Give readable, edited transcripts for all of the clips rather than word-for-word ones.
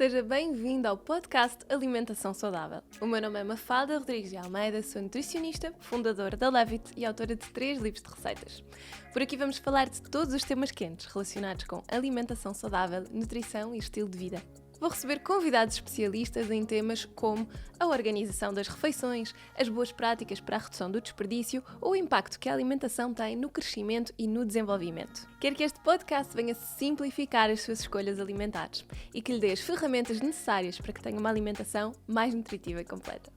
Seja bem-vindo ao podcast Alimentação Saudável. O meu nome é Mafalda Rodrigues de Almeida, sou nutricionista, fundadora da Levit e autora de 3 livros de receitas. Por aqui vamos falar de todos os temas quentes relacionados com alimentação saudável, nutrição e estilo de vida. Vou receber convidados especialistas em temas como a organização das refeições, as boas práticas para a redução do desperdício ou o impacto que a alimentação tem no crescimento e no desenvolvimento. Quero que este podcast venha simplificar as suas escolhas alimentares e que lhe dê as ferramentas necessárias para que tenha uma alimentação mais nutritiva e completa.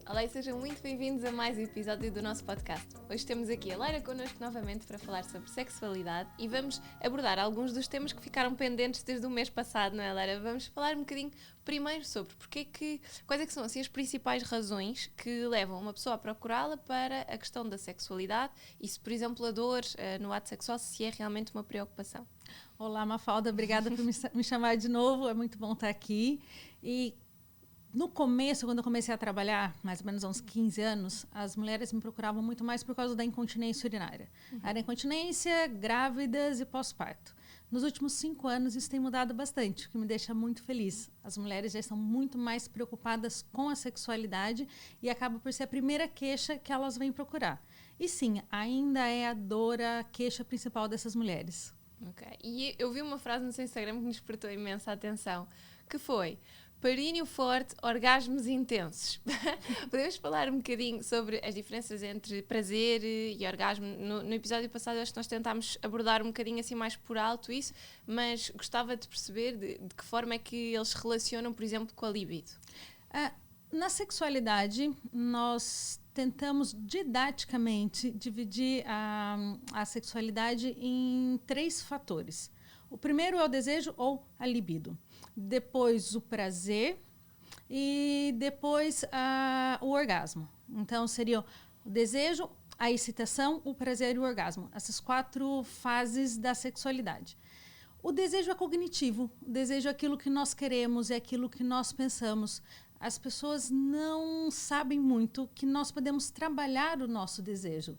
Olá e sejam muito bem-vindos a mais um episódio do nosso podcast. Hoje temos aqui a Laira connosco novamente para falar sobre sexualidade e vamos abordar alguns dos temas que ficaram pendentes desde o mês passado, não é, Laira? Vamos falar um bocadinho primeiro sobre quais é que são assim, as principais razões que levam uma pessoa a procurá-la para a questão da sexualidade e se, por exemplo, a dor no ato sexual, se é realmente uma preocupação. Olá, Mafalda, obrigada por me chamar de novo, é muito bom estar aqui. E no começo, quando eu comecei a trabalhar, mais ou menos há uns 15 anos, as mulheres me procuravam muito mais por causa da incontinência urinária. Era incontinência, grávidas e pós-parto. Nos últimos 5 anos, isso tem mudado bastante, o que me deixa muito feliz. As mulheres já estão muito mais preocupadas com a sexualidade e acaba por ser a primeira queixa que elas vêm procurar. E sim, ainda é a dor a queixa principal dessas mulheres. Ok. E eu vi uma frase no seu Instagram que me despertou imensa atenção, que foi: períneo forte, orgasmos intensos. Podemos falar um bocadinho sobre as diferenças entre prazer e orgasmo? No episódio passado acho que nós tentámos abordar um bocadinho assim mais por alto isso, mas gostava de perceber de que forma é que eles se relacionam, por exemplo, com a libido. Na sexualidade, nós tentamos didaticamente dividir a sexualidade em 3 fatores. O primeiro é o desejo ou a libido. Depois o prazer e depois o orgasmo. Então, seria o desejo, a excitação, o prazer e o orgasmo. Essas 4 fases da sexualidade. O desejo é cognitivo. O desejo é aquilo que nós queremos, é aquilo que nós pensamos. As pessoas não sabem muito que nós podemos trabalhar o nosso desejo.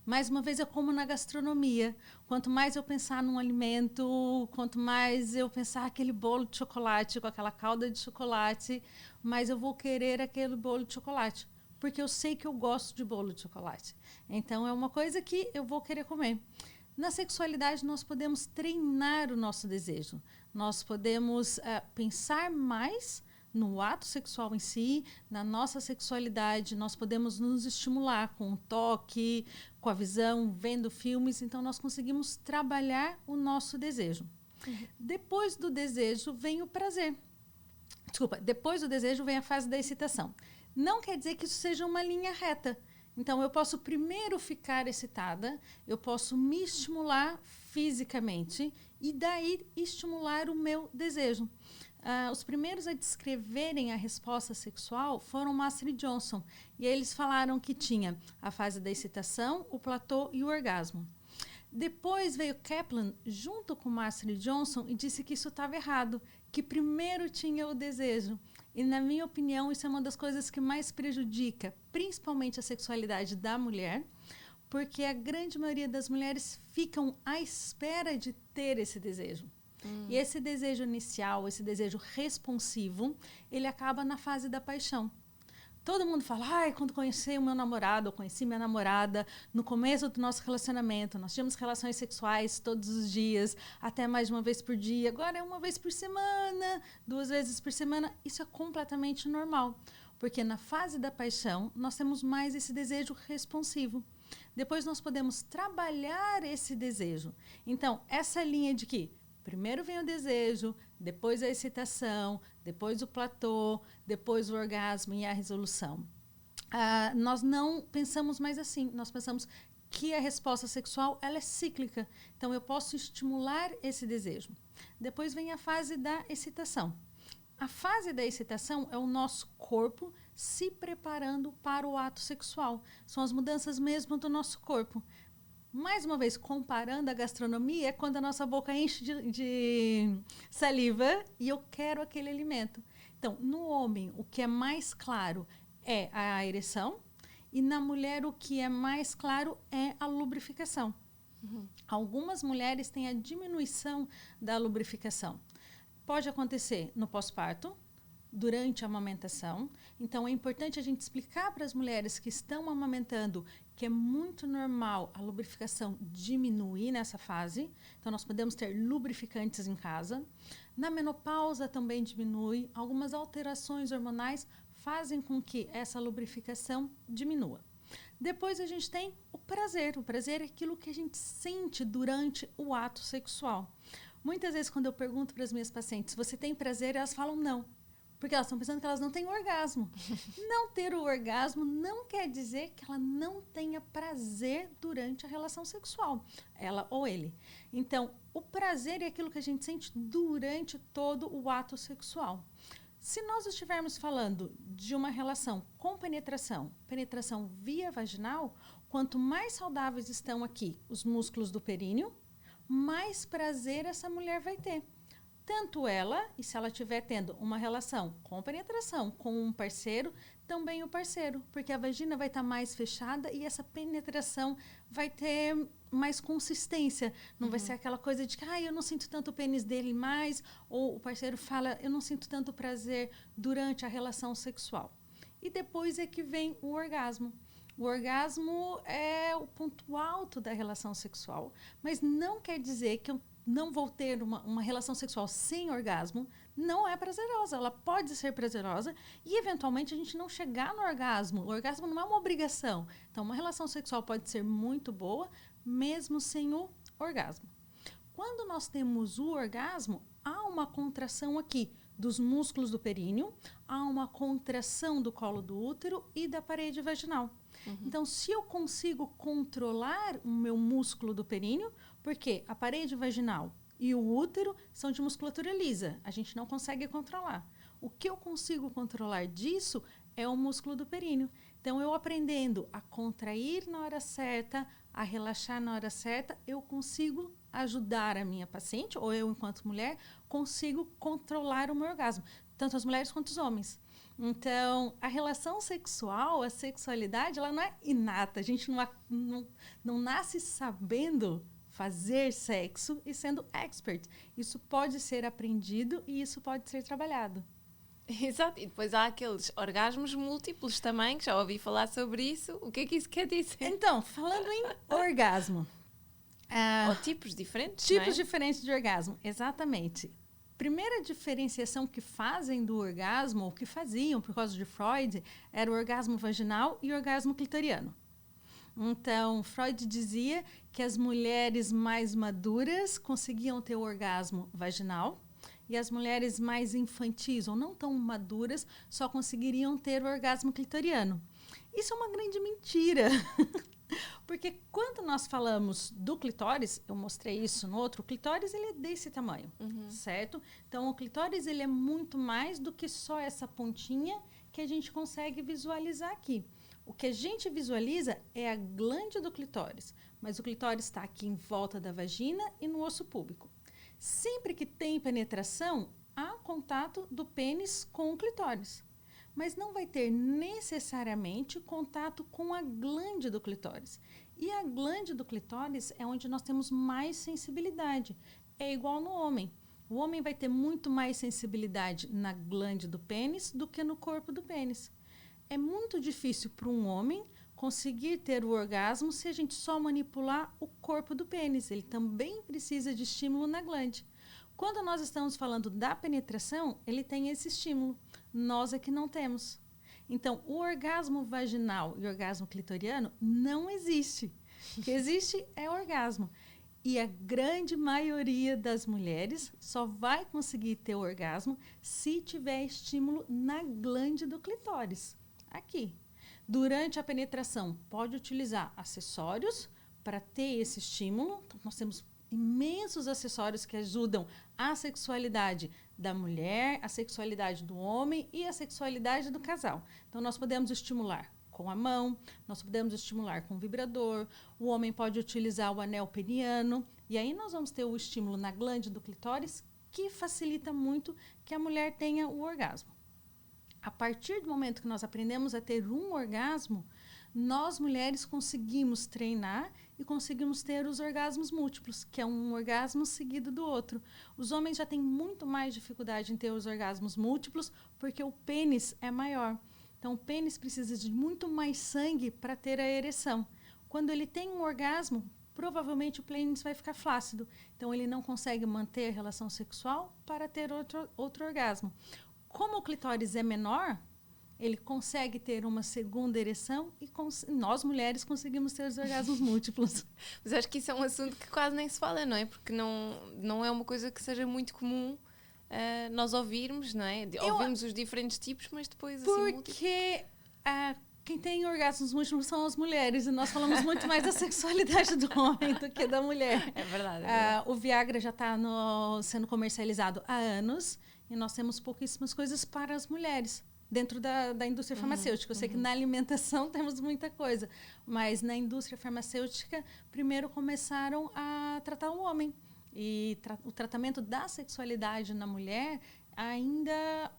Mais uma vez, é como na gastronomia. Quanto mais eu pensar num alimento, quanto mais eu pensar aquele bolo de chocolate com aquela calda de chocolate, mais eu vou querer aquele bolo de chocolate. Porque eu sei que eu gosto de bolo de chocolate. Então, é uma coisa que eu vou querer comer. Na sexualidade, nós podemos treinar o nosso desejo. Nós podemos pensar mais no ato sexual em si, na nossa sexualidade, nós podemos nos estimular com o toque, com a visão, vendo filmes, então nós conseguimos trabalhar o nosso desejo. Depois do desejo vem o prazer. Depois do desejo vem a fase da excitação. Não quer dizer que isso seja uma linha reta. Então, eu posso primeiro ficar excitada, eu posso me estimular fisicamente e daí estimular o meu desejo. Os primeiros a descreverem a resposta sexual foram Master e Johnson. E eles falaram que tinha a fase da excitação, o platô e o orgasmo. Depois veio Kaplan junto com Master e Johnson e disse que isso estava errado, que primeiro tinha o desejo. E, na minha opinião, isso é uma das coisas que mais prejudica, principalmente a sexualidade da mulher, porque a grande maioria das mulheres ficam à espera de ter esse desejo. E esse desejo inicial, esse desejo responsivo, ele acaba na fase da paixão. Todo mundo fala, quando conheci o meu namorado, ou conheci minha namorada, no começo do nosso relacionamento, nós tínhamos relações sexuais todos os dias, até mais de uma vez por dia, agora é uma vez por semana, 2 vezes por semana. Isso é completamente normal, porque na fase da paixão, nós temos mais esse desejo responsivo. Depois nós podemos trabalhar esse desejo. Então, essa linha de que primeiro vem o desejo, depois a excitação, depois o platô, depois o orgasmo e a resolução. Nós não pensamos mais assim. Nós pensamos que a resposta sexual ela é cíclica. Então, eu posso estimular esse desejo. Depois vem a fase da excitação. A fase da excitação é o nosso corpo se preparando para o ato sexual. São as mudanças mesmo do nosso corpo. Mais uma vez, comparando a gastronomia, é quando a nossa boca enche de saliva e eu quero aquele alimento. Então, no homem, o que é mais claro é a ereção e na mulher o que é mais claro é a lubrificação. Algumas mulheres têm a diminuição da lubrificação. Pode acontecer no pós-parto, durante a amamentação. Então, é importante a gente explicar para as mulheres que estão amamentando que é muito normal a lubrificação diminuir nessa fase. Então, nós podemos ter lubrificantes em casa. Na menopausa também diminui. Algumas alterações hormonais fazem com que essa lubrificação diminua. Depois a gente tem o prazer. O prazer é aquilo que a gente sente durante o ato sexual. Muitas vezes, quando eu pergunto para as minhas pacientes, você tem prazer? Elas falam não. Porque elas estão pensando que elas não têm orgasmo. Não ter o orgasmo não quer dizer que ela não tenha prazer durante a relação sexual, ela ou ele. Então, o prazer é aquilo que a gente sente durante todo o ato sexual. Se nós estivermos falando de uma relação com penetração via vaginal, quanto mais saudáveis estão aqui os músculos do períneo, mais prazer essa mulher vai ter. Tanto ela, e se ela estiver tendo uma relação com penetração com um parceiro, também o parceiro, porque a vagina vai estar mais fechada e essa penetração vai ter mais consistência. Não vai ser aquela coisa de que eu não sinto tanto o pênis dele mais, ou o parceiro fala, eu não sinto tanto prazer durante a relação sexual. E depois é que vem o orgasmo. O orgasmo é o ponto alto da relação sexual, mas não quer dizer que eu não vou ter uma relação sexual sem orgasmo. Não é prazerosa. Ela pode ser prazerosa e, eventualmente, a gente não chegar no orgasmo. O orgasmo não é uma obrigação. Então, uma relação sexual pode ser muito boa, mesmo sem o orgasmo. Quando nós temos o orgasmo, há uma contração aqui dos músculos do períneo, há uma contração do colo do útero e da parede vaginal. Então, se eu consigo controlar o meu músculo do períneo, porque a parede vaginal e o útero são de musculatura lisa, a gente não consegue controlar. O que eu consigo controlar disso é o músculo do períneo. Então, eu aprendendo a contrair na hora certa, a relaxar na hora certa, eu consigo ajudar a minha paciente, ou eu, enquanto mulher, consigo controlar o meu orgasmo. Tanto as mulheres quanto os homens. Então, a relação sexual, a sexualidade, ela não é inata. A gente não nasce sabendo fazer sexo e sendo expert. Isso pode ser aprendido e isso pode ser trabalhado. Exato. E depois há aqueles orgasmos múltiplos também, que já ouvi falar sobre isso. O que é que isso quer dizer? Então, falando em orgasmo. Ou tipos diferentes, Tipos diferentes de orgasmo, exatamente. Primeira diferenciação que fazem do orgasmo, ou que faziam por causa de Freud, era o orgasmo vaginal e o orgasmo clitoriano. Então, Freud dizia que as mulheres mais maduras conseguiam ter o orgasmo vaginal e as mulheres mais infantis ou não tão maduras só conseguiriam ter o orgasmo clitoriano. Isso é uma grande mentira. Porque quando nós falamos do clitóris, eu mostrei isso no outro, o clitóris ele é desse tamanho, certo? Então, o clitóris ele é muito mais do que só essa pontinha que a gente consegue visualizar aqui. O que a gente visualiza é a glande do clitóris, mas o clitóris está aqui em volta da vagina e no osso púbico. Sempre que tem penetração, há contato do pênis com o clitóris. Mas não vai ter necessariamente contato com a glande do clitóris. E a glande do clitóris é onde nós temos mais sensibilidade. É igual no homem. O homem vai ter muito mais sensibilidade na glande do pênis do que no corpo do pênis. É muito difícil para um homem conseguir ter o orgasmo se a gente só manipular o corpo do pênis. Ele também precisa de estímulo na glande. Quando nós estamos falando da penetração, ele tem esse estímulo. Nós é que não temos. Então, o orgasmo vaginal e o orgasmo clitoriano não existe. O que existe é orgasmo. E a grande maioria das mulheres só vai conseguir ter o orgasmo se tiver estímulo na glande do clitóris. Aqui. Durante a penetração, pode utilizar acessórios para ter esse estímulo. Então, nós temos imensos acessórios que ajudam a sexualidade da mulher, a sexualidade do homem e a sexualidade do casal. Então, nós podemos estimular com a mão, nós podemos estimular com o vibrador, o homem pode utilizar o anel peniano, e aí nós vamos ter o estímulo na glande do clitóris, que facilita muito que a mulher tenha o orgasmo. A partir do momento que nós aprendemos a ter um orgasmo, nós mulheres conseguimos treinar e conseguimos ter os orgasmos múltiplos, que é um orgasmo seguido do outro. Os homens já têm muito mais dificuldade em ter os orgasmos múltiplos porque o pênis é maior. Então, o pênis precisa de muito mais sangue para ter a ereção. Quando ele tem um orgasmo, provavelmente o pênis vai ficar flácido. Então, ele não consegue manter a relação sexual para ter outro orgasmo. Como o clitóris é menor, ele consegue ter uma segunda ereção e nós, mulheres, conseguimos ter os orgasmos múltiplos. Mas acho que isso é um assunto que quase nem se fala, não é? Porque não é uma coisa que seja muito comum nós ouvirmos, não é? Ouvimos os diferentes tipos, mas depois assim... Porque quem tem orgasmos múltiplos são as mulheres e nós falamos muito mais da sexualidade do homem do que da mulher. É verdade. É verdade. O Viagra já está sendo comercializado há anos e nós temos pouquíssimas coisas para as mulheres dentro da indústria farmacêutica. Eu sei que na alimentação temos muita coisa, mas na indústria farmacêutica primeiro começaram a tratar o homem. E o tratamento da sexualidade na mulher ainda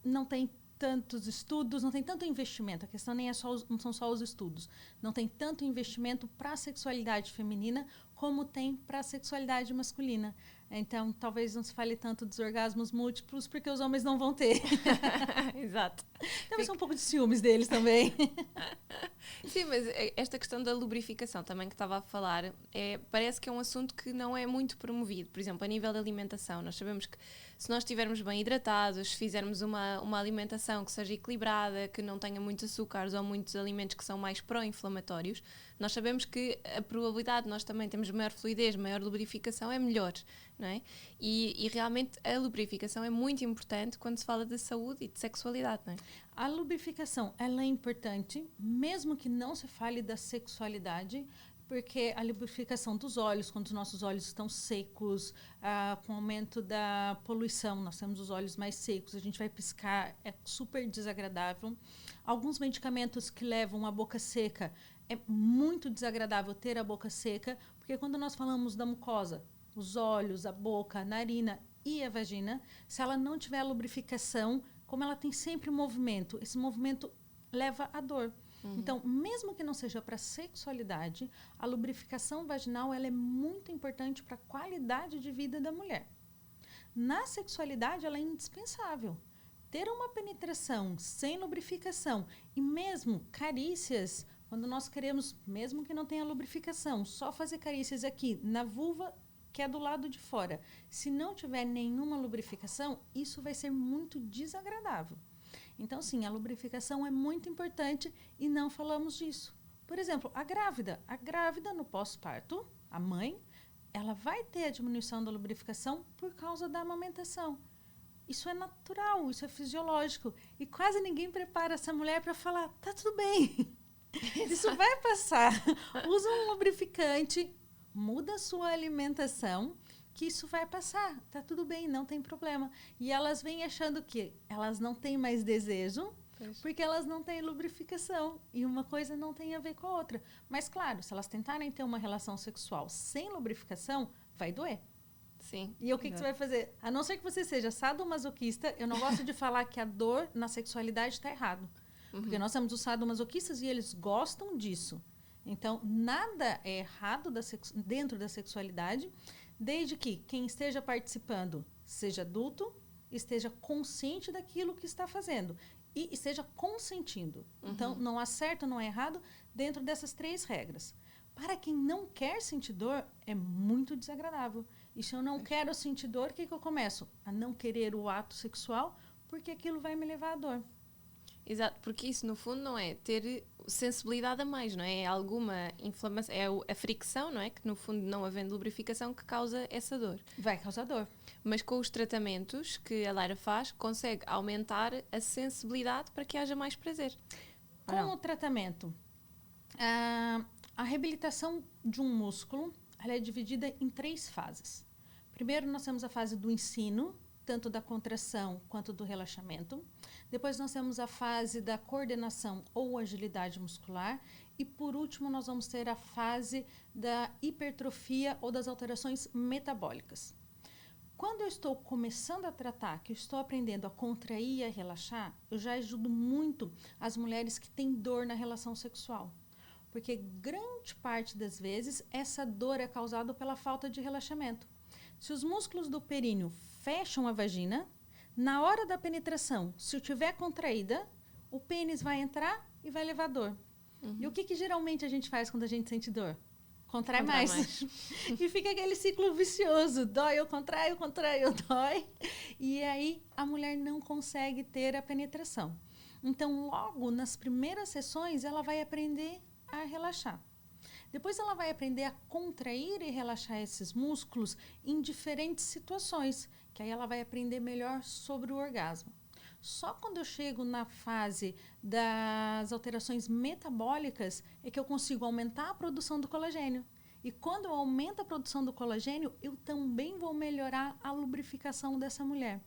não tem tantos estudos, não tem tanto investimento. A questão nem não são só os estudos. Não tem tanto investimento para a sexualidade feminina como tem para a sexualidade masculina. Então, talvez não se fale tanto dos orgasmos múltiplos porque os homens não vão ter. Exato. Temos um pouco de ciúmes deles também. Sim, mas esta questão da lubrificação também que estava a falar, parece que é um assunto que não é muito promovido. Por exemplo, a nível da alimentação, nós sabemos que se nós estivermos bem hidratados, se fizermos uma alimentação que seja equilibrada, que não tenha muitos açúcares ou muitos alimentos que são mais pró-inflamatórios, nós sabemos que a probabilidade de nós também termos maior fluidez, maior lubrificação é melhor, não é? E realmente a lubrificação é muito importante quando se fala de saúde e de sexualidade, não é? A lubrificação, ela é importante, mesmo que não se fale da sexualidade, porque a lubrificação dos olhos, quando os nossos olhos estão secos, com o aumento da poluição, nós temos os olhos mais secos, a gente vai piscar, é super desagradável. Alguns medicamentos que levam a boca seca, é muito desagradável ter a boca seca, porque quando nós falamos da mucosa, os olhos, a boca, a narina e a vagina, se ela não tiver lubrificação, como ela tem sempre movimento, esse movimento leva à dor. Então, mesmo que não seja para sexualidade, a lubrificação vaginal ela é muito importante para a qualidade de vida da mulher. Na sexualidade, ela é indispensável. Ter uma penetração sem lubrificação e mesmo carícias, quando nós queremos, mesmo que não tenha lubrificação, só fazer carícias aqui na vulva, que é do lado de fora. Se não tiver nenhuma lubrificação, isso vai ser muito desagradável. Então, sim, a lubrificação é muito importante e não falamos disso. Por exemplo, a grávida no pós-parto, a mãe, ela vai ter a diminuição da lubrificação por causa da amamentação. Isso é natural, isso é fisiológico. E quase ninguém prepara essa mulher para falar, tá tudo bem, isso vai passar. Usa um lubrificante, muda a sua alimentação, que isso vai passar, tá tudo bem, não tem problema. E elas vêm achando que elas não têm mais desejo, porque elas não têm lubrificação. E uma coisa não tem a ver com a outra. Mas, claro, se elas tentarem ter uma relação sexual sem lubrificação, vai doer. Sim. E o que você vai fazer? A não ser que você seja sadomasoquista, eu não gosto de falar que a dor na sexualidade está errado. Porque nós temos os sadomasoquistas e eles gostam disso. Então, nada é errado dentro da sexualidade, desde que quem esteja participando seja adulto, esteja consciente daquilo que está fazendo e esteja consentindo. Então, não há certo, não há errado dentro dessas 3 regras. Para quem não quer sentir dor, é muito desagradável. E se eu não quero sentir dor, o que eu começo? A não querer o ato sexual, porque aquilo vai me levar à dor. Exato, porque isso no fundo não é ter sensibilidade a mais, não é? É alguma inflamação, é a fricção, não é? Que no fundo não havendo lubrificação que causa essa dor. Vai causar dor. Mas com os tratamentos que a Lara faz, consegue aumentar a sensibilidade para que haja mais prazer. Com o tratamento, a reabilitação de um músculo, ela é dividida em 3 fases. Primeiro nós temos a fase do ensino, tanto da contração quanto do relaxamento. Depois nós temos a fase da coordenação ou agilidade muscular. E por último nós vamos ter a fase da hipertrofia ou das alterações metabólicas. Quando eu estou começando a tratar, que eu estou aprendendo a contrair e a relaxar, eu já ajudo muito as mulheres que têm dor na relação sexual. Porque grande parte das vezes essa dor é causada pela falta de relaxamento. Se os músculos do períneo fecham a vagina, na hora da penetração, se eu tiver contraída, o pênis vai entrar e vai levar dor. E o que geralmente a gente faz quando a gente sente dor? Contrai mais. E fica aquele ciclo vicioso. Dói, eu contraio, dói. E aí a mulher não consegue ter a penetração. Então, logo nas primeiras sessões, ela vai aprender a relaxar. Depois ela vai aprender a contrair e relaxar esses músculos em diferentes situações, que aí ela vai aprender melhor sobre o orgasmo. Só quando eu chego na fase das alterações metabólicas é que eu consigo aumentar a produção do colagênio. E quando eu aumento a produção do colagênio, eu também vou melhorar a lubrificação dessa mulher.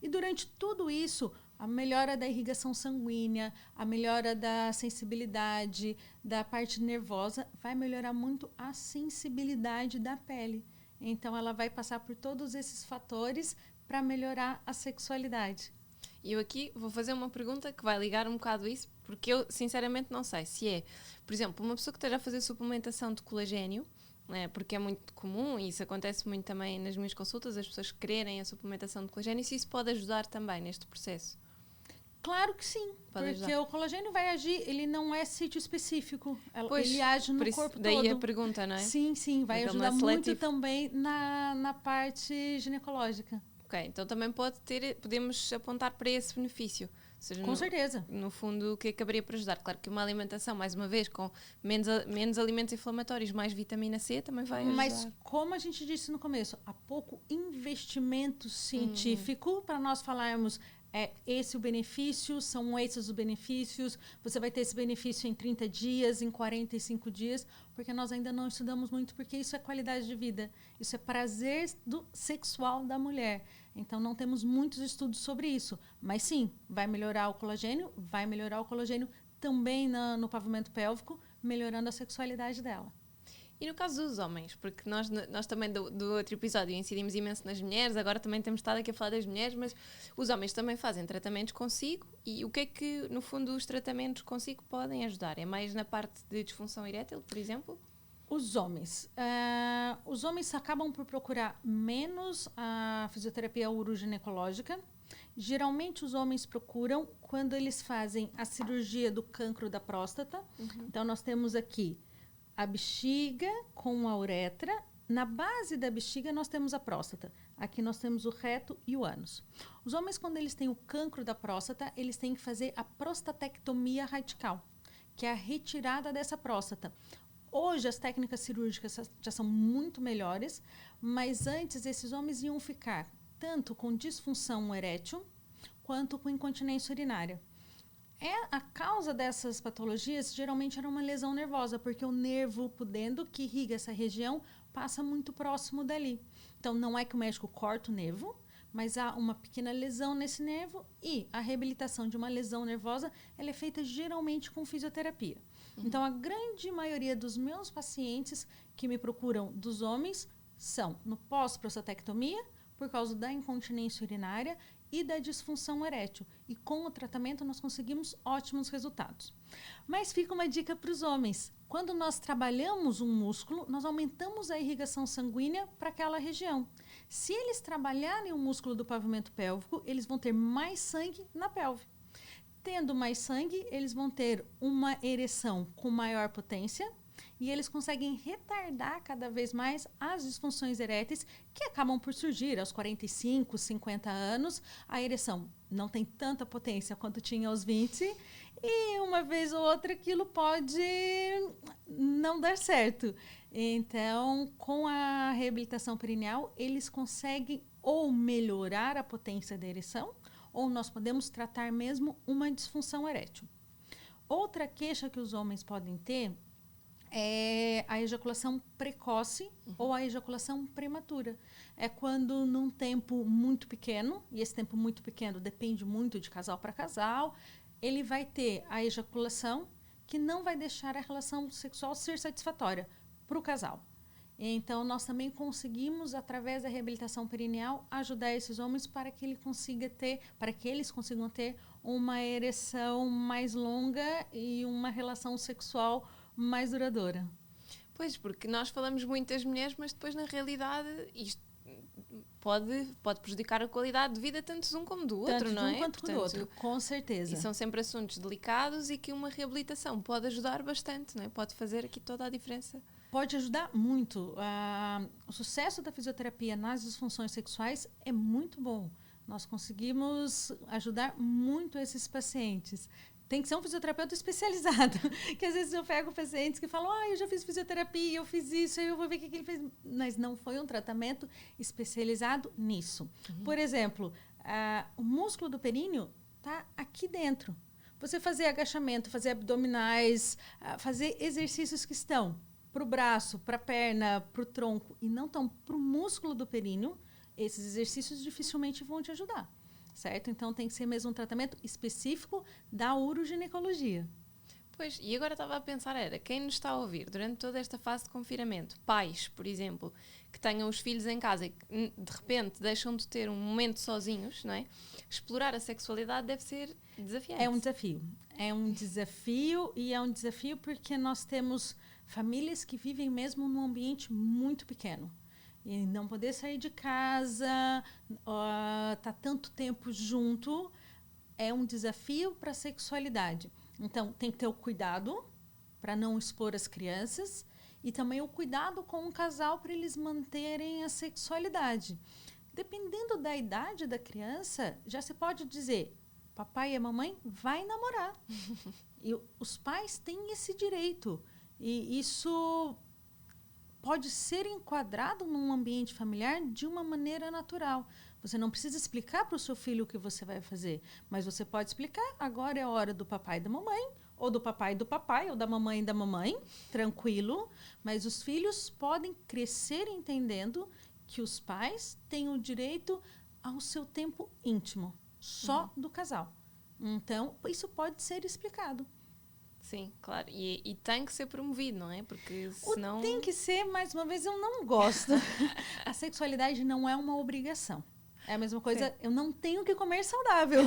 E durante tudo isso, a melhora da irrigação sanguínea, a melhora da sensibilidade, da parte nervosa, vai melhorar muito a sensibilidade da pele. Então, ela vai passar por todos esses fatores para melhorar a sexualidade. E eu aqui vou fazer uma pergunta que vai ligar um bocado a isso, porque eu sinceramente não sei se é, por exemplo, uma pessoa que esteja a fazer suplementação de colagênio, né, porque é muito comum e isso acontece muito também nas minhas consultas, as pessoas quererem a suplementação de colagênio, e se isso pode ajudar também neste processo. Claro que sim, pode porque ajudar. o colagênio vai agir, ele não é sítio específico, Pois, ele age no por isso, corpo daí todo. a pergunta, não é? Sim, vai Porque ele não ajudar é muito seletivo. também na parte ginecológica. Ok, então também podemos apontar para esse benefício. Ou seja, Com certeza. No fundo, o que acabaria por ajudar? Claro que uma alimentação, mais uma vez, com menos alimentos inflamatórios, mais vitamina C, também vai ajudar. Mas, como a gente disse no começo, há pouco investimento científico para nós falarmos esse o benefício, são esses os benefícios, você vai ter esse benefício em 30 dias, em 45 dias, porque nós ainda não estudamos muito, porque isso é qualidade de vida, isso é prazer sexual da mulher. Então, não temos muitos estudos sobre isso. Mas, sim, vai melhorar o colagênio também no pavimento pélvico, melhorando a sexualidade dela. E no caso dos homens, porque nós também do outro episódio incidimos imenso nas mulheres, agora também temos estado aqui a falar das mulheres, mas os homens também fazem tratamentos consigo, e o que é que, no fundo, os tratamentos consigo podem ajudar? É mais na parte de disfunção erétil, por exemplo? Os homens acabam por procurar menos a fisioterapia uroginecológica. Geralmente os homens procuram quando eles fazem a cirurgia do cancro da próstata. Então nós temos aqui a bexiga com a uretra. Na base da bexiga nós temos a próstata. Aqui nós temos o reto e o ânus. Os homens, quando eles têm o cancro da próstata, eles têm que fazer a prostatectomia radical, que é a retirada dessa próstata. Hoje as técnicas cirúrgicas já são muito melhores, mas antes esses homens iam ficar tanto com disfunção erétil quanto com incontinência urinária. A causa dessas patologias geralmente era uma lesão nervosa, porque o nervo pudendo que irriga essa região passa muito próximo dali. Então não é que o médico corta o nervo, mas há uma pequena lesão nesse nervo e a reabilitação de uma lesão nervosa ela é feita geralmente com fisioterapia. Então a grande maioria dos meus pacientes que me procuram dos homens são no pós-prostatectomia, por causa da incontinência urinária e da disfunção erétil. E com o tratamento nós conseguimos ótimos resultados. Mas fica uma dica para os homens. Quando nós trabalhamos um músculo, nós aumentamos a irrigação sanguínea para aquela região. Se eles trabalharem o músculo do pavimento pélvico, eles vão ter mais sangue na pelve. Tendo mais sangue, eles vão ter uma ereção com maior potência, e eles conseguem retardar cada vez mais as disfunções eréteis que acabam por surgir aos 45, 50 anos. A ereção não tem tanta potência quanto tinha aos 20 e uma vez ou outra aquilo pode não dar certo. Então, com a reabilitação perineal, eles conseguem ou melhorar a potência da ereção ou nós podemos tratar mesmo uma disfunção erétil. Outra queixa que os homens podem ter é a ejaculação precoce ou a ejaculação prematura. É quando num tempo muito pequeno, e esse tempo muito pequeno depende muito de casal para casal, ele vai ter a ejaculação que não vai deixar a relação sexual ser satisfatória para o casal. Então, nós também conseguimos, através da reabilitação perineal, ajudar esses homens para que eles consigam ter uma ereção mais longa e uma relação sexual mais duradoura. Pois, porque nós falamos muito das mulheres, mas depois, na realidade, isto pode prejudicar a qualidade de vida tanto de um como do outro, Tanto não de um é? quanto do outro, com certeza. E são sempre assuntos delicados e que uma reabilitação pode ajudar bastante, não é? Pode fazer aqui toda a diferença. Pode ajudar muito. O sucesso da fisioterapia nas disfunções sexuais é muito bom. Nós conseguimos ajudar muito esses pacientes. Tem que ser um fisioterapeuta especializado. Que às vezes eu pego pacientes que falam, eu já fiz fisioterapia, eu fiz isso, eu vou ver o que ele fez. Mas não foi um tratamento especializado nisso. Por exemplo, o músculo do períneo está aqui dentro. Você fazer agachamento, fazer abdominais, fazer exercícios que estão para o braço, para a perna, para o tronco e não estão para o músculo do períneo, esses exercícios dificilmente vão te ajudar. Certo? Então, tem que ser mesmo um tratamento específico da uroginecologia. Pois, e agora estava a pensar, quem nos está a ouvir durante toda esta fase de confinamento, pais, por exemplo, que tenham os filhos em casa e que de repente deixam de ter um momento sozinhos, não é? Explorar a sexualidade deve ser desafiante. É um desafio. É um desafio e é um desafio porque nós temos famílias que vivem mesmo num ambiente muito pequeno. E não poder sair de casa, tá tanto tempo junto, é um desafio para a sexualidade. Então, tem que ter o cuidado para não expor as crianças e também o cuidado com o casal para eles manterem a sexualidade. Dependendo da idade da criança, já se pode dizer, papai e a mamãe vai namorar. E os pais têm esse direito. E isso pode ser enquadrado num ambiente familiar de uma maneira natural. Você não precisa explicar para o seu filho o que você vai fazer, mas você pode explicar, agora é a hora do papai e da mamãe, ou do papai e do papai, ou da mamãe e da mamãe, tranquilo, mas os filhos podem crescer entendendo que os pais têm o direito ao seu tempo íntimo, só do casal. Então, isso pode ser explicado. Sim, claro. E tem que ser promovido, não é? Porque senão... Tem que ser, mais uma vez, eu não gosto. A sexualidade não é uma obrigação. É a mesma coisa, eu não tenho que comer saudável.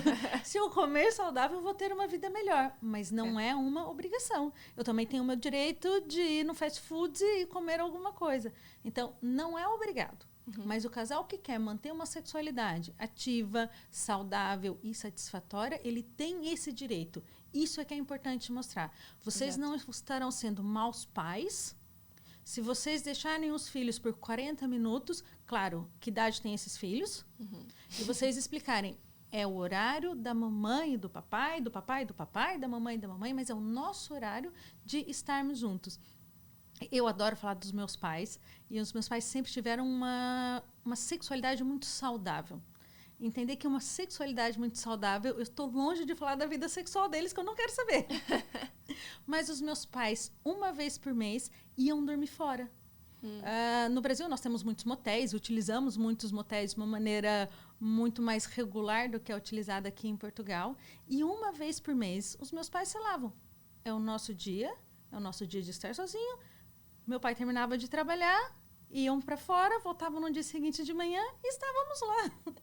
Se eu comer saudável, eu vou ter uma vida melhor. Mas não é uma obrigação. Eu também tenho o meu direito de ir no fast food e comer alguma coisa. Então, não é obrigado. Mas o casal que quer manter uma sexualidade ativa, saudável e satisfatória, ele tem esse direito. Isso é que é importante mostrar. Vocês não estarão sendo maus pais se vocês deixarem os filhos por 40 minutos, claro, que idade tem esses filhos, e vocês explicarem, é o horário da mamãe e do papai, do papai e do papai, da mamãe e da mamãe, mas é o nosso horário de estarmos juntos. Eu adoro falar dos meus pais, e os meus pais sempre tiveram uma sexualidade muito saudável. Entender que uma sexualidade muito saudável, eu estou longe de falar da vida sexual deles, que eu não quero saber. Mas os meus pais, uma vez por mês, iam dormir fora. No Brasil, nós temos muitos motéis, utilizamos muitos motéis de uma maneira muito mais regular do que é utilizada aqui em Portugal. E uma vez por mês, os meus pais falavam, é o nosso dia de estar sozinho. Meu pai terminava de trabalhar, iam para fora, voltavam no dia seguinte de manhã e estávamos lá.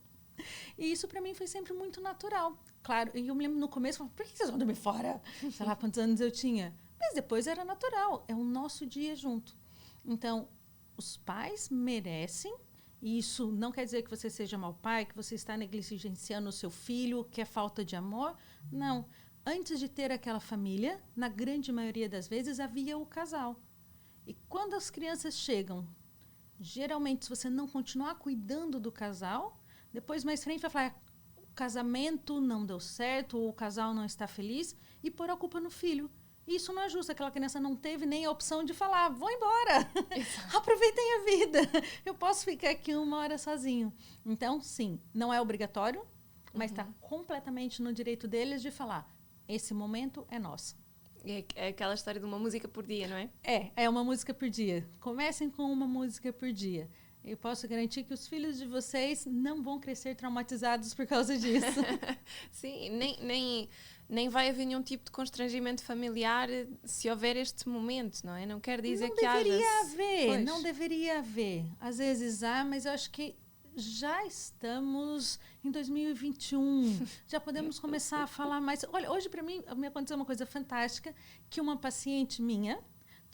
E isso para mim foi sempre muito natural. Claro, e eu me lembro no começo, por que vocês vão dormir fora? Sei lá quantos anos eu tinha. Mas depois era natural, é o nosso dia junto. Então, os pais merecem, e isso não quer dizer que você seja mau pai, que você está negligenciando o seu filho, que é falta de amor. Não. Antes de ter aquela família, na grande maioria das vezes, havia o casal. E quando as crianças chegam, geralmente, se você não continuar cuidando do casal, depois mais frente vai falar, o casamento não deu certo, ou o casal não está feliz, e pôr a culpa no filho. E isso não é justo, aquela criança não teve nem a opção de falar, vou embora, aproveitem a vida, eu posso ficar aqui 1 hora sozinho. Então, sim, não é obrigatório, mas está completamente no direito deles de falar, esse momento é nosso. É aquela história de uma música por dia, não é? É uma música por dia. Comecem com uma música por dia. Eu posso garantir que os filhos de vocês não vão crescer traumatizados por causa disso. Sim, nem vai haver nenhum tipo de constrangimento familiar se houver este momento, não é? Não quer dizer que haja... Não deveria haver. Às vezes há, mas eu acho que já estamos em 2021. Já podemos começar a falar mais. Olha, hoje para mim me aconteceu uma coisa fantástica, que uma paciente minha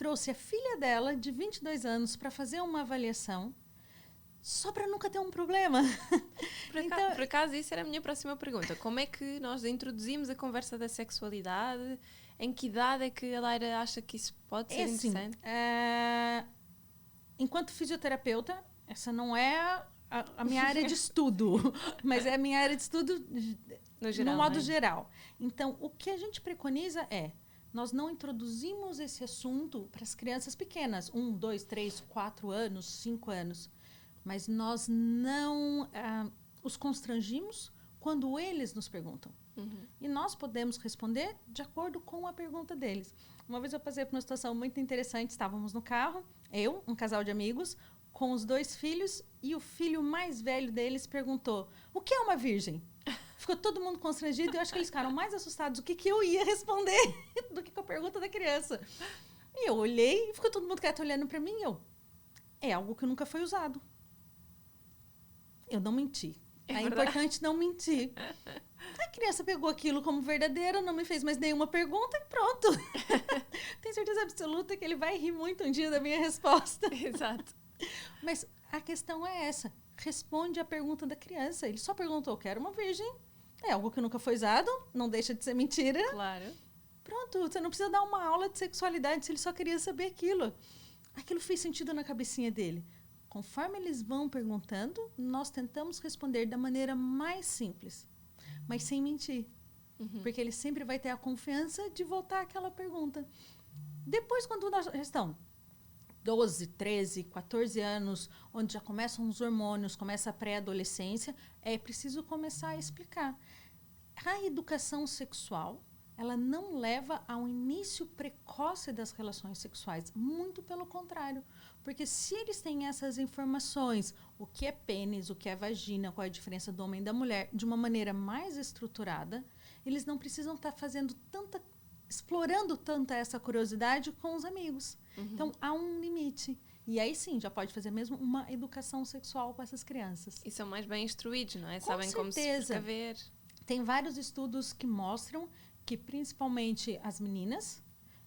trouxe a filha dela, de 22 anos, para fazer uma avaliação, só para nunca ter um problema. Por acaso, isso era a minha próxima pergunta. Como é que nós introduzimos a conversa da sexualidade? Em que idade é que a Laira acha que isso pode ser interessante? Enquanto fisioterapeuta, essa não é a minha área de estudo, mas é a minha área de estudo no modo geral. Então, o que a gente preconiza nós não introduzimos esse assunto para as crianças pequenas, 1, 2, 3, 4 anos, 5 anos, mas nós não os constrangimos quando eles nos perguntam. Uhum. E nós podemos responder de acordo com a pergunta deles. Uma vez eu passei por uma situação muito interessante, estávamos no carro, um casal de amigos, com os 2 filhos, e o filho mais velho deles perguntou: o que é uma virgem? Ficou todo mundo constrangido, e eu acho que eles ficaram mais assustados o que eu ia responder do que com a pergunta da criança. E eu olhei, e ficou todo mundo quieto olhando para mim, é algo que nunca foi usado. Eu não menti. É importante não mentir. A criança pegou aquilo como verdadeiro, não me fez mais nenhuma pergunta e pronto. Tenho certeza absoluta que ele vai rir muito um dia da minha resposta. Exato. Mas a questão é essa. Responde a pergunta da criança. Ele só perguntou: quero uma virgem. É algo que nunca foi usado, não deixa de ser mentira. Claro. Pronto, você não precisa dar uma aula de sexualidade se ele só queria saber aquilo. Aquilo fez sentido na cabecinha dele. Conforme eles vão perguntando, nós tentamos responder da maneira mais simples, mas sem mentir. Uhum. Porque ele sempre vai ter a confiança de voltar àquela pergunta. Depois, quando nós estão 12, 13, 14 anos, onde já começam os hormônios, começa a pré-adolescência, é preciso começar a explicar. A educação sexual, ela não leva ao início precoce das relações sexuais. Muito pelo contrário. Porque se eles têm essas informações, o que é pênis, o que é vagina, qual é a diferença do homem e da mulher, de uma maneira mais estruturada, eles não precisam estar explorando tanta essa curiosidade com os amigos. Uhum. Então, há um limite. E aí sim, já pode fazer mesmo uma educação sexual com essas crianças. E são mais bem instruídos, não é? Com Sabem certeza. Como se precaver. Tem vários estudos que mostram que principalmente as meninas,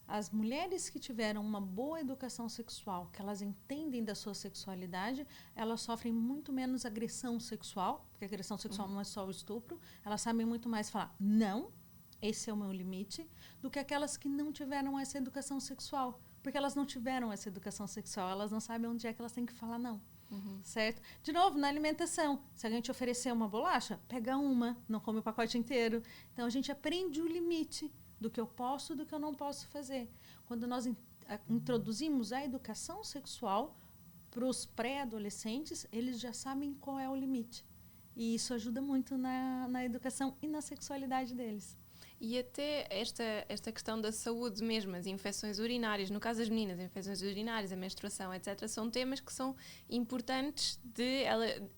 as mulheres que tiveram uma boa educação sexual, que elas entendem da sua sexualidade, elas sofrem muito menos agressão sexual, porque a agressão sexual não é só o estupro, elas sabem muito mais falar não, esse é o meu limite, do que aquelas que não tiveram essa educação sexual. Porque elas não tiveram essa educação sexual, elas não sabem onde é que elas têm que falar não. Uhum. Certo? De novo, na alimentação. Se a gente oferecer uma bolacha, pega uma, não come o pacote inteiro. Então, a gente aprende o limite do que eu posso e do que eu não posso fazer. Quando nós introduzimos a educação sexual para os pré-adolescentes, eles já sabem qual é o limite. E isso ajuda muito na educação e na sexualidade deles. E até esta questão da saúde mesmo, as infecções urinárias, no caso das meninas, infecções urinárias, a menstruação, etc., são temas que são importantes de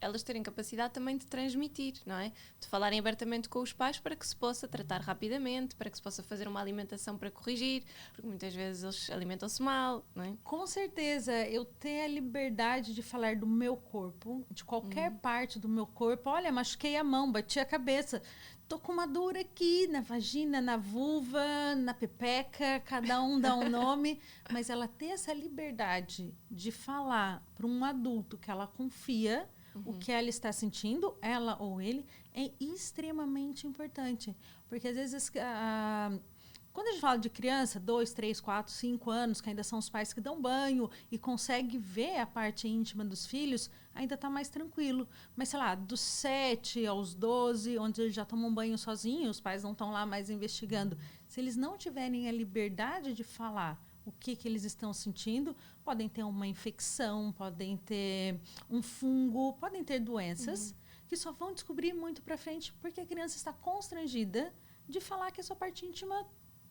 elas terem capacidade também de transmitir, não é? De falarem abertamente com os pais para que se possa tratar rapidamente, para que se possa fazer uma alimentação para corrigir, porque muitas vezes eles alimentam-se mal, não é? Com certeza, eu ter a liberdade de falar do meu corpo, de qualquer parte do meu corpo. Olha, machuquei a mão, bati a cabeça. Tô com uma dor aqui na vagina, na vulva, na pepeca, cada um dá um nome, mas ela ter essa liberdade de falar para um adulto que ela confia o que ela está sentindo, ela ou ele, é extremamente importante. Porque às vezes, quando a gente fala de criança, 2, 3, 4, 5 anos, que ainda são os pais que dão banho e consegue ver a parte íntima dos filhos, ainda está mais tranquilo. Mas, sei lá, dos 7 aos 12, onde eles já tomam banho sozinhos, os pais não estão lá mais investigando. Se eles não tiverem a liberdade de falar o que eles estão sentindo, podem ter uma infecção, podem ter um fungo, podem ter doenças que só vão descobrir muito para frente porque a criança está constrangida de falar que a sua parte íntima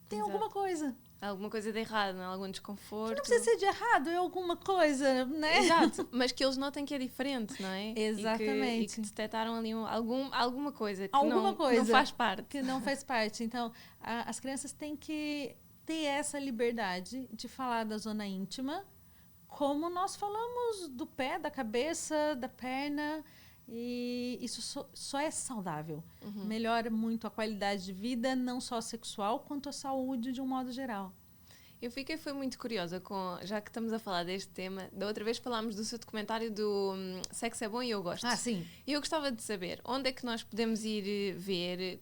tem alguma coisa. Alguma coisa de errado, não é? Algum desconforto. Que não precisa ser de errado, é alguma coisa, né? Exato, mas que eles notem que é diferente, não é? Exatamente. E que detectaram ali alguma coisa que alguma coisa não faz parte. Que não faz parte. Então, as crianças têm que ter essa liberdade de falar da zona íntima, como nós falamos do pé, da cabeça, da perna. E isso só é saudável. Melhora muito a qualidade de vida, não só sexual, quanto a saúde de um modo geral. Eu foi muito curiosa já que estamos a falar deste tema. Da outra vez falámos do seu documentário do Sexo é Bom e Eu Gosto. Sim. E eu gostava de saber onde é que nós podemos ir ver,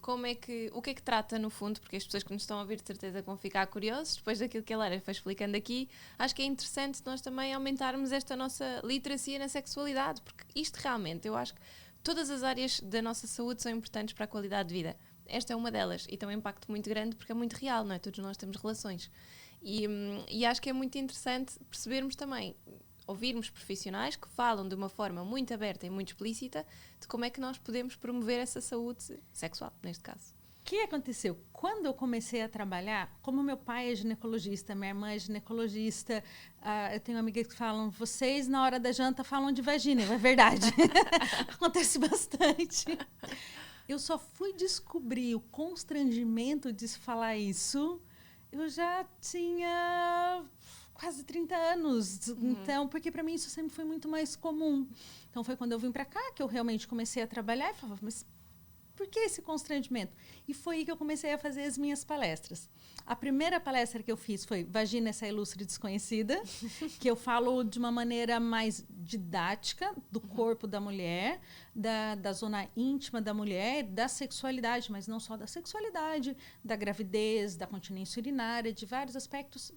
o que é que trata no fundo, porque as pessoas que nos estão a ouvir de certeza vão ficar curiosos, depois daquilo que a Lara foi explicando aqui. Acho que é interessante nós também aumentarmos esta nossa literacia na sexualidade, porque isto realmente, eu acho que todas as áreas da nossa saúde são importantes para a qualidade de vida. Esta é uma delas e tem um impacto muito grande porque é muito real, não é? Todos nós temos relações. E acho que é muito interessante percebermos também, ouvirmos profissionais que falam de uma forma muito aberta e muito explícita de como é que nós podemos promover essa saúde sexual, neste caso. O que aconteceu? Quando eu comecei a trabalhar, como meu pai é ginecologista, minha irmã é ginecologista, eu tenho amigas que falam, vocês na hora da janta falam de vagina, é verdade. Acontece bastante. Eu só fui descobrir o constrangimento de se falar isso, eu já tinha quase 30 anos. Então, porque para mim isso sempre foi muito mais comum. Então, foi quando eu vim para cá que eu realmente comecei a trabalhar e falava, mas por que esse constrangimento? E foi aí que eu comecei a fazer as minhas palestras. A primeira palestra que eu fiz foi Vagina, essa ilustre desconhecida, que eu falo de uma maneira mais didática do corpo da mulher, da zona íntima da mulher, da sexualidade, mas não só da sexualidade, da gravidez, da continência urinária, de vários aspectos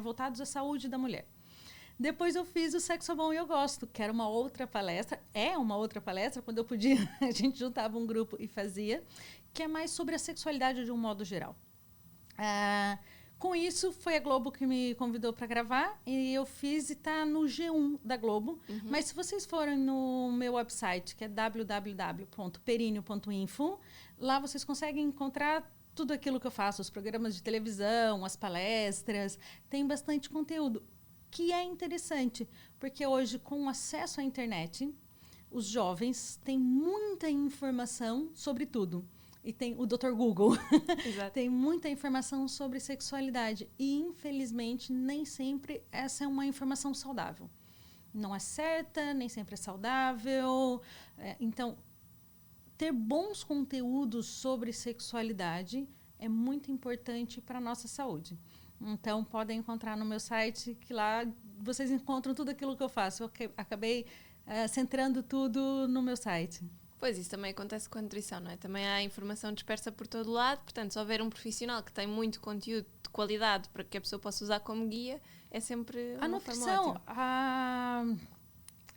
voltados à saúde da mulher. Depois eu fiz o Sexo é Bom e Eu Gosto, que era uma outra palestra. É uma outra palestra, quando eu podia, a gente juntava um grupo e fazia, que é mais sobre a sexualidade de um modo geral. Com isso, foi a Globo que me convidou para gravar, e eu fiz e está no G1 da Globo. Mas se vocês forem no meu website, que é www.perineo.info, lá vocês conseguem encontrar tudo aquilo que eu faço, os programas de televisão, as palestras, tem bastante conteúdo. Que é interessante, porque hoje, com o acesso à internet, os jovens têm muita informação sobre tudo. E tem o Dr. Google. Tem muita informação sobre sexualidade. E, infelizmente, nem sempre essa é uma informação saudável. Não é certa, nem sempre é saudável. Então, ter bons conteúdos sobre sexualidade é muito importante para a nossa saúde. Então, podem encontrar no meu site, que lá vocês encontram tudo aquilo que eu faço. Eu acabei centrando tudo no meu site. Pois, isso também acontece com a nutrição, não é? Também há informação dispersa por todo lado, portanto, se houver um profissional que tem muito conteúdo de qualidade para que a pessoa possa usar como guia, é sempre uma forma ótima. A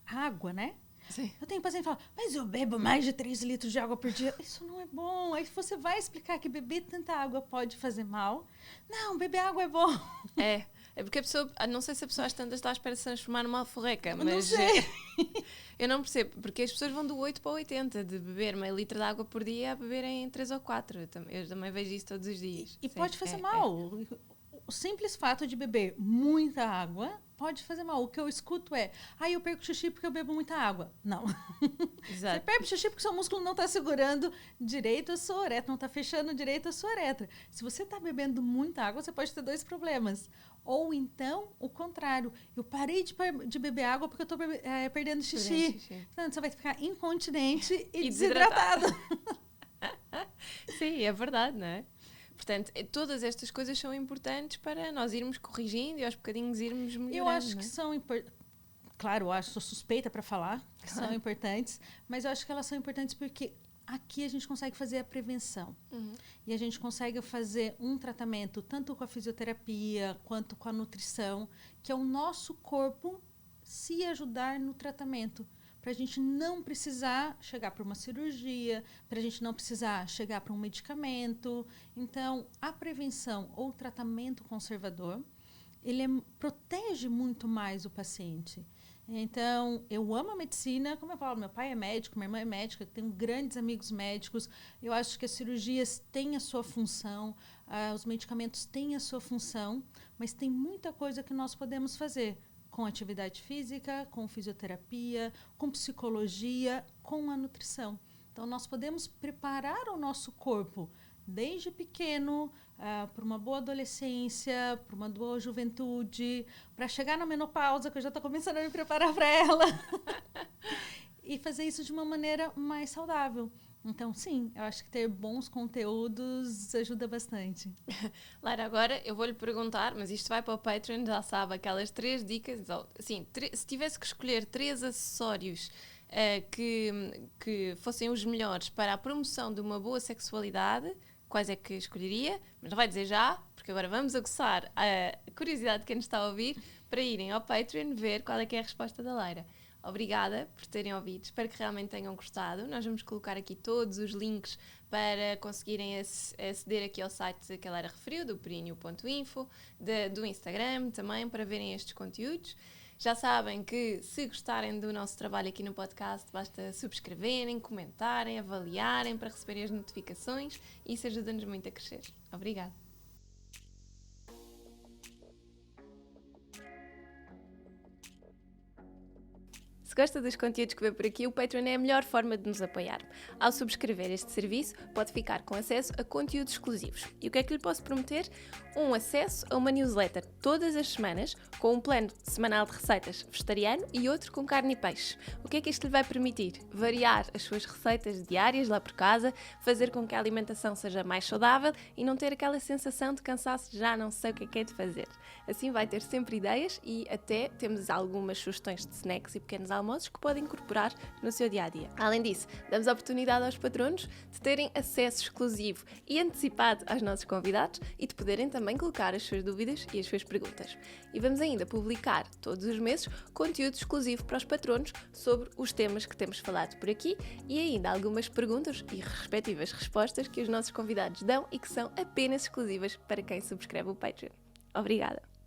água, né? Sim. Eu tenho paciente que fala, mas eu bebo mais de 3 litros de água por dia. Isso não é bom. Aí você vai explicar que beber tanta água pode fazer mal. Não, beber água é bom. É porque a pessoa, não sei se a pessoa às tantas está à espera de se transformar numa alforreca, mas não sei. Eu não percebo, porque as pessoas vão do 8 para o 80, de beber meio litro de água por dia a beberem 3 ou 4. Eu também vejo isso todos os dias. E pode fazer mal. O simples fato de beber muita água pode fazer mal. O que eu escuto é, eu perco xixi porque eu bebo muita água. Não. Exato. Você perde xixi porque seu músculo não está segurando direito a sua uretra, não está fechando direito a sua uretra. Se você está bebendo muita água, você pode ter 2 problemas. Ou então, o contrário. Eu parei de beber água porque eu estou perdendo xixi. Portanto, você vai ficar incontinente e desidratado. Sim, é verdade, não é? Portanto, todas estas coisas são importantes para nós irmos corrigindo e aos bocadinhos irmos melhorando. Eu acho que são importantes. Claro, sou suspeita para falar que são importantes, mas eu acho que elas são importantes porque aqui a gente consegue fazer a prevenção. E a gente consegue fazer um tratamento tanto com a fisioterapia quanto com a nutrição, que é o nosso corpo se ajudar no tratamento. Para a gente não precisar chegar para uma cirurgia, para a gente não precisar chegar para um medicamento. Então, a prevenção ou tratamento conservador, ele protege muito mais o paciente. Então, eu amo a medicina, como eu falo, meu pai é médico, minha irmã é médica, tenho grandes amigos médicos. Eu acho que as cirurgias têm a sua função, os medicamentos têm a sua função, mas tem muita coisa que nós podemos fazer. Com atividade física, com fisioterapia, com psicologia, com a nutrição. Então, nós podemos preparar o nosso corpo desde pequeno para uma boa adolescência, para uma boa juventude, para chegar na menopausa, que eu já estou começando a me preparar para ela. E fazer isso de uma maneira mais saudável. Então, sim, eu acho que ter bons conteúdos ajuda bastante. Lara, agora eu vou-lhe perguntar, mas isto vai para o Patreon, já sabe, aquelas 3 dicas. Assim, se tivesse que escolher 3 acessórios que fossem os melhores para a promoção de uma boa sexualidade, quais é que escolheria? Mas não vai dizer já, porque agora vamos aguçar a curiosidade de quem nos está a ouvir para irem ao Patreon ver qual é que é a resposta da Lara. Obrigada por terem ouvido, espero que realmente tenham gostado. Nós vamos colocar aqui todos os links para conseguirem aceder aqui ao site que a Lara referiu, do perineo.info, do Instagram também, para verem estes conteúdos. Já sabem que se gostarem do nosso trabalho aqui no podcast, basta subscreverem, comentarem, avaliarem para receberem as notificações e isso ajuda-nos muito a crescer. Obrigada! Se gosta dos conteúdos que vê por aqui, o Patreon é a melhor forma de nos apoiar. Ao subscrever este serviço, pode ficar com acesso a conteúdos exclusivos. E o que é que lhe posso prometer? Um acesso a uma newsletter todas as semanas, com um plano semanal de receitas vegetariano e outro com carne e peixe. O que é que isto lhe vai permitir? Variar as suas receitas diárias lá por casa, fazer com que a alimentação seja mais saudável e não ter aquela sensação de cansaço de já não sei o que é de fazer. Assim vai ter sempre ideias e até temos algumas sugestões de snacks e pequenos almoços que podem incorporar no seu dia-a-dia. Além disso, damos a oportunidade aos patronos de terem acesso exclusivo e antecipado aos nossos convidados e de poderem também colocar as suas dúvidas e as suas perguntas. E vamos ainda publicar todos os meses conteúdo exclusivo para os patronos sobre os temas que temos falado por aqui e ainda algumas perguntas e respectivas respostas que os nossos convidados dão e que são apenas exclusivas para quem subscreve o Patreon. Obrigada!